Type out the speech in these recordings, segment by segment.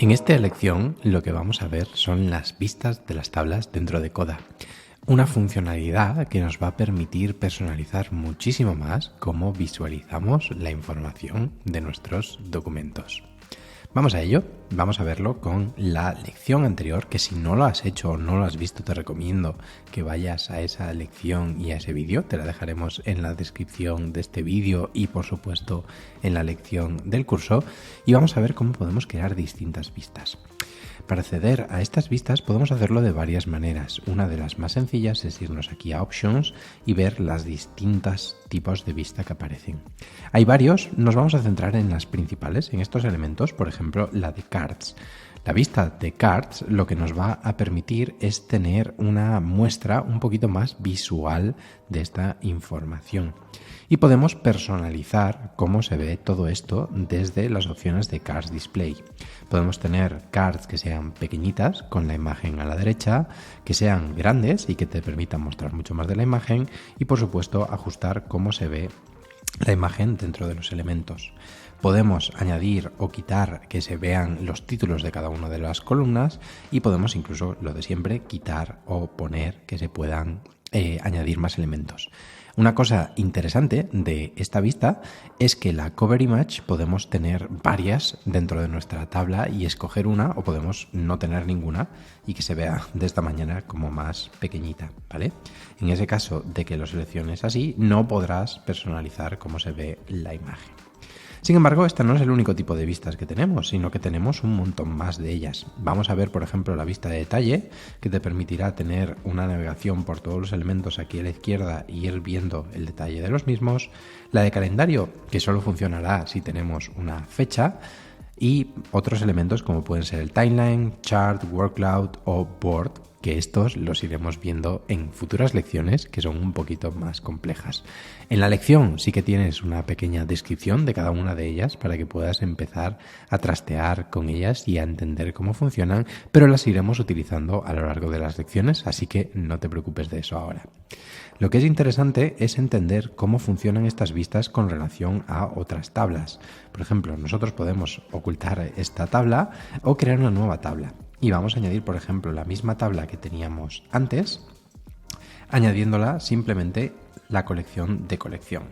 En esta lección lo que vamos a ver son las vistas de las tablas dentro de Coda, una funcionalidad que nos va a permitir personalizar muchísimo más cómo visualizamos la información de nuestros documentos. Vamos a ello, vamos a verlo con la lección anterior, que si no lo has hecho o no lo has visto te recomiendo que vayas a esa lección y a ese vídeo, te la dejaremos en la descripción de este vídeo y por supuesto en la lección del curso, y vamos a ver cómo podemos crear distintas vistas. Para acceder a estas vistas podemos hacerlo de varias maneras. Una de las más sencillas es irnos aquí a Options y ver las distintas tipos de vista que aparecen. Hay varios, nos vamos a centrar en las principales, en estos elementos, por ejemplo la de Cards. La vista de Cards lo que nos va a permitir es tener una muestra un poquito más visual de esta información. Y podemos personalizar cómo se ve todo esto desde las opciones de Cards Display. Podemos tener cards que sean pequeñitas con la imagen a la derecha, que sean grandes y que te permitan mostrar mucho más de la imagen y por supuesto ajustar cómo se ve la imagen dentro de los elementos. Podemos añadir o quitar que se vean los títulos de cada una de las columnas y podemos incluso, lo de siempre, quitar o poner que se puedan añadir más elementos. Una cosa interesante de esta vista es que la cover image podemos tener varias dentro de nuestra tabla y escoger una, o podemos no tener ninguna y que se vea de esta manera como más pequeñita, ¿vale? En ese caso de que lo selecciones así, no podrás personalizar cómo se ve la imagen. Sin embargo, esta no es el único tipo de vistas que tenemos, sino que tenemos un montón más de ellas. Vamos a ver, por ejemplo, la vista de detalle, que te permitirá tener una navegación por todos los elementos aquí a la izquierda y ir viendo el detalle de los mismos. La de calendario, que solo funcionará si tenemos una fecha. Y otros elementos como pueden ser el timeline, chart, workload o board, que estos los iremos viendo en futuras lecciones que son un poquito más complejas. En la lección sí que tienes una pequeña descripción de cada una de ellas para que puedas empezar a trastear con ellas y a entender cómo funcionan, pero las iremos utilizando a lo largo de las lecciones, así que no te preocupes de eso ahora. Lo que es interesante es entender cómo funcionan estas vistas con relación a otras tablas. Por ejemplo, nosotros podemos ocultar esta tabla o crear una nueva tabla. Y vamos a añadir, por ejemplo, la misma tabla que teníamos antes, añadiéndola simplemente la colección de colección.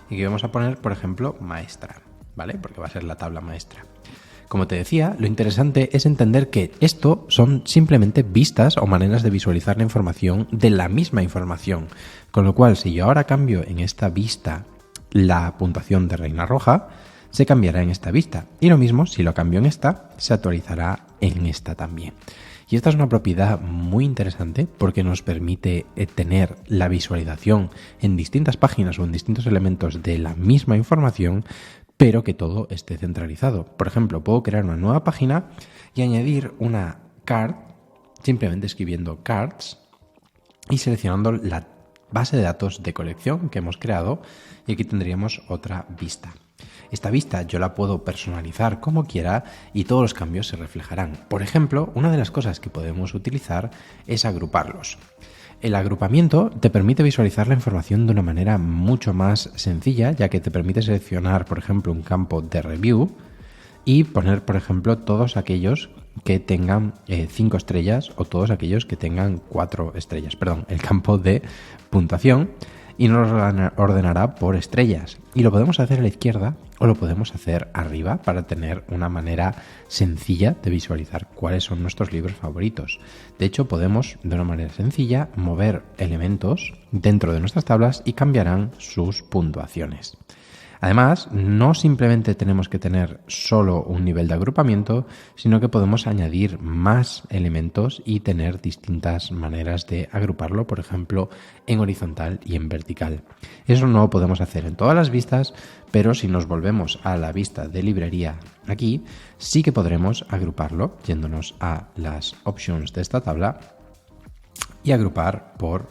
Y que vamos a poner, por ejemplo, maestra, ¿vale? Porque va a ser la tabla maestra. Como te decía, lo interesante es entender que esto son simplemente vistas o maneras de visualizar la información de la misma información. Con lo cual, si yo ahora cambio en esta vista la puntuación de Reina Roja, se cambiará en esta vista. Y lo mismo, si lo cambio en esta, se actualizará en esta también. Y esta es una propiedad muy interesante porque nos permite tener la visualización en distintas páginas o en distintos elementos de la misma información, pero que todo esté centralizado. Por ejemplo, puedo crear una nueva página y añadir una card, simplemente escribiendo cards y seleccionando la base de datos de colección que hemos creado, y aquí tendríamos otra vista. Esta vista yo la puedo personalizar como quiera y todos los cambios se reflejarán. Por ejemplo, una de las cosas que podemos utilizar es agruparlos. El agrupamiento te permite visualizar la información de una manera mucho más sencilla, ya que te permite seleccionar, por ejemplo, un campo de review y poner, por ejemplo, todos aquellos que tengan 5 estrellas o todos aquellos que tengan 4 estrellas. Perdón, el campo de puntuación, y nos ordenará por estrellas. Y lo podemos hacer a la izquierda o lo podemos hacer arriba para tener una manera sencilla de visualizar cuáles son nuestros libros favoritos. De hecho, podemos de una manera sencilla mover elementos dentro de nuestras tablas y cambiarán sus puntuaciones. Además, no simplemente tenemos que tener solo un nivel de agrupamiento, sino que podemos añadir más elementos y tener distintas maneras de agruparlo, por ejemplo, en horizontal y en vertical. Eso no lo podemos hacer en todas las vistas, pero si nos volvemos a la vista de librería aquí, sí que podremos agruparlo yéndonos a las options de esta tabla y agrupar por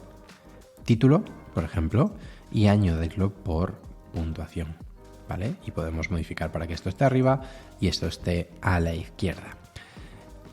título, por ejemplo, y añadirlo por puntuación, ¿vale? Y podemos modificar para que esto esté arriba y esto esté a la izquierda.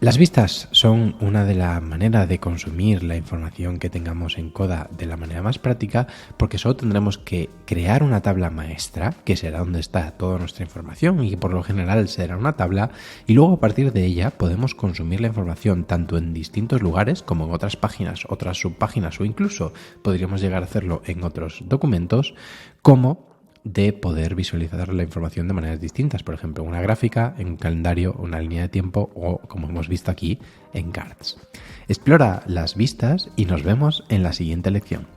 Las vistas son una de las maneras de consumir la información que tengamos en Coda de la manera más práctica, porque solo tendremos que crear una tabla maestra, que será donde está toda nuestra información y que por lo general será una tabla, y luego a partir de ella podemos consumir la información tanto en distintos lugares como en otras páginas, otras subpáginas o incluso podríamos llegar a hacerlo en otros documentos, como de poder visualizar la información de maneras distintas, por ejemplo, una gráfica, en un calendario, una línea de tiempo o, como hemos visto aquí, en cards. Explora las vistas y nos vemos en la siguiente lección.